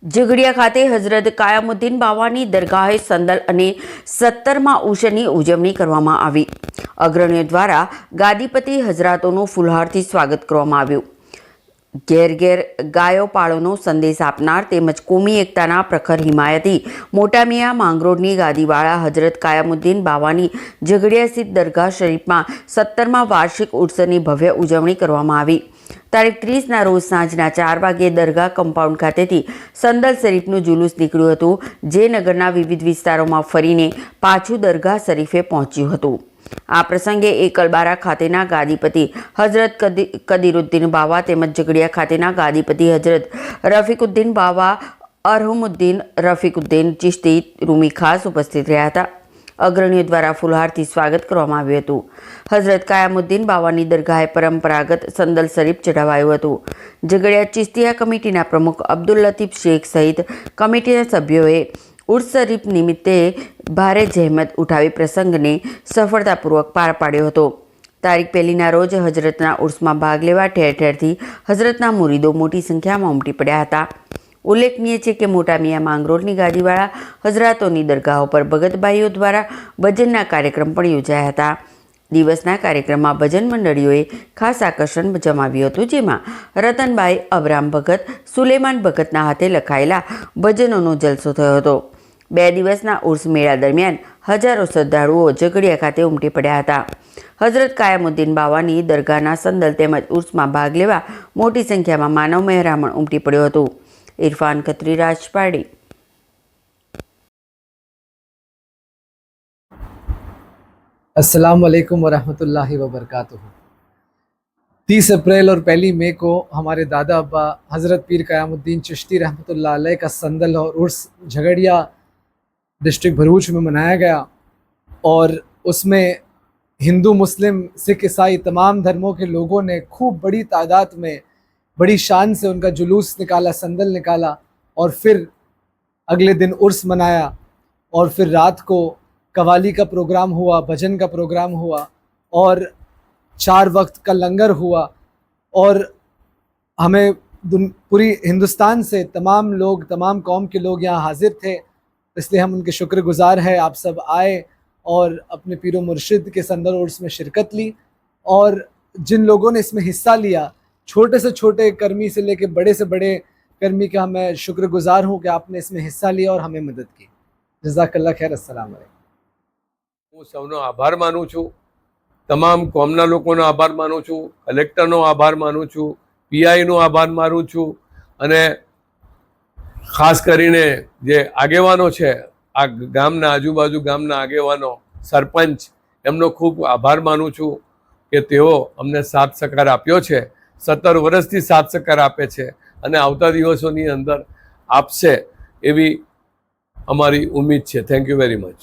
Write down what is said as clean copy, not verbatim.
ઝઘડિયા ખાતે હઝરત કાયમુદ્દીન બાવાની દરગાહે સંદલ અને 17મા ઉર્ષની ઉજવણી કરવામાં આવી। અગ્રણીઓ દ્વારા ગાદીપતિ હઝરાતોનું ફુલહારથી સ્વાગત કરવામાં આવ્યું। ઘેર ઘેર ગાયો પાળોનો સંદેશ આપનાર તેમજ કોમી એકતાના પ્રખર હિમાયતી મોટા મિયા માંગરોળની ગાદીવાળા હઝરત કાયમુદ્દીન બાવાની ઝઘડિયા સ્થિત દરગાહ શરીફમાં 17મા વાર્ષિક ઉર્ષની ભવ્ય ઉજવણી કરવામાં આવી। તારીખ 30ના રોજ સાંજના 4 વાગ્યે દરગાહ કમ્પાઉન્ડ ખાતેથી સંદલ શરીફનું જુલુસ નીકળ્યું હતું, જે નગરના વિવિધ વિસ્તારોમાં ફરીને પાછું દરગાહ શરીફે પહોંચ્યું હતું। આ પ્રસંગે એકલબારા ખાતેના ગાદીપતિ હઝરત કદીરુદ્દીન બાવા તેમજ ઝઘડિયા ખાતેના ગાદીપતિ હઝરત રફીકુદ્દીન બાવા અરહમુદ્દીન રફીકુદ્દીન ચિશ્તી રૂમી ખાસ ઉપસ્થિત રહ્યા હતા। અગ્રણીઓ દ્વારા ફુલહારથી સ્વાગત કરવામાં આવ્યું હતું। હઝરત કાયમુદ્દીન બાવાની દરગાહે પરંપરાગત સંદલ શરીફ ચઢાવાયું હતું। ઝઘડિયા ચિશ્તિયા કમિટીના પ્રમુખ અબ્દુલ લતીફ શેખ સહિત કમિટીના સભ્યોએ ઉર્સ શરીફ નિમિત્તે ભારે જહેમત ઉઠાવી પ્રસંગને સફળતાપૂર્વક પાર પાડ્યો હતો। તારીખ 1ના રોજ હઝરતના ઉર્સમાં ભાગ લેવા ઠેર ઠેરથી હઝરતના મુરીદો મોટી સંખ્યામાં ઉમટી પડ્યા હતા। ઉલ્લેખનીય છે કે મોટા મિયા માંગરોળની ગાદીવાળા હઝરાતોની દરગાહો પર ભગતભાઈઓ દ્વારા ભજનના કાર્યક્રમ પણ યોજાયા હતા। દિવસના કાર્યક્રમમાં ભજન મંડળીઓએ ખાસ આકર્ષણ જમાવ્યું હતું, જેમાં રતનભાઈ અબરામ ભગત, સુલેમાન ભગતના હાથે લખાયેલા ભજનોનો જલસો થયો હતો। 2 દિવસના ઉર્સ મેળા દરમિયાન હજારો શ્રદ્ધાળુઓ ઝઘડિયા ખાતે ઉમટી પડ્યા હતા। હઝરત કાયમુદ્દીન બાવાની દરગાહના સંદલ તેમજ ઉર્સમાં ભાગ લેવા મોટી સંખ્યામાં માનવ મહેરામણ ઉમટી પડ્યું હતું। इरफान खत्री, राजपाड़ी। अस्सलाम वालेकुम वरहमतुल्लाहि वबरकातुहू। 30 अप्रैल और 1 मई को हमारे दादा अब्बा हज़रत पीर क़यामुद्दीन चिश्ती रहमतुल्लाह अलैह का संदल और उर्स झगड़िया डिस्ट्रिक्ट भरूच में मनाया गया और उसमें हिंदू मुस्लिम सिख ईसाई तमाम धर्मों के लोगों ने खूब बड़ी तादाद में बड़ी शान से उनका जुलूस निकाला, संदल निकाला और फिर अगले दिन उर्स मनाया और फिर रात को कवाली का प्रोग्राम हुआ, भजन का प्रोग्राम हुआ और 4 वक्त का लंगर हुआ और हमें पूरी हिंदुस्तान से तमाम लोग, तमाम कौम के लोग यहाँ हाजिर थे, इसलिए हम उनके शुक्रगुजार हैं। आप सब आए और अपने पीरो मुर्शिद के संदल उर्स में शिरकत ली और जिन लोगों ने इसमें हिस्सा लिया, छोटे से छोटे कर्मी से लेके बड़े से बड़े कर्मी का मैं शुक्रगुजार हूँ कि आपने इसमें हिस्सा लिया और हमें मदद की। जज़ाकल्लाह खैर। अस्सलाम वालेकुम। હું સૌનો આભાર માનું છું, તમામ કોમના લોકોનો આભાર માનું છું, કલેક્ટરનો આભાર માનું છું, પીઆઈનો આભાર માનું છું અને ખાસ કરીને જે આગેવાનો છે, આ ગામના આજુબાજુ ગામના આગેવાનો, સરપંચ, એમનો ખૂબ આભાર માનું છું કે તેઓ અમને સાથ સહકાર આપ્યો છે। 17 વર્ષથી સાથ સહકાર આપે છે અને આવતા દિવસોની અંદર આપશે એવી અમારી ઉમ્મીદ છે। Thank you very much.